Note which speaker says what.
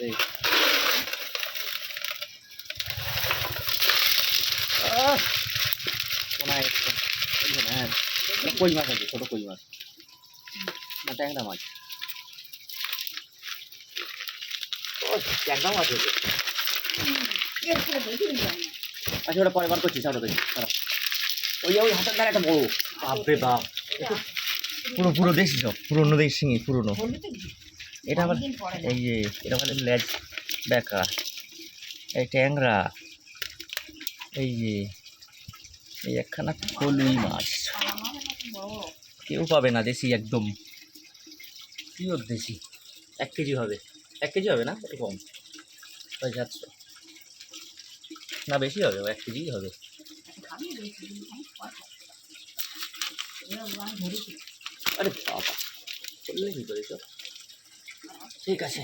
Speaker 1: এই কোনায় হ্যাঁ কই মাছ আছে, ছোট কই মাছ না ট্যাংরা মাছ। ও ট্যাংরা মাছ আছে। আচ্ছা ওটা পরে বার করছি, ছাড়ো দেখি ছাড়ো। ওই ওই হাতের দ্বারা একটা বড়, বাপরে বাপ, পুরো পুরো দেশি সব, পুরোনো দেশি শিঙি পুরোনো। এটা আবার এই যে এটা মানে লেজ বেকা, এই ট্যাংরা, এই যে এই একখানা কলুই মাছ, কেউ পাবে না, দেশি একদম পিওর দেশি। 1 কেজি হবে, 1 কেজি হবে না, একটু কম, 700 না বেশি হবে, 1 কেজিই হবে। আরে বাবা চললে কি করেছ, ঠিক আছে।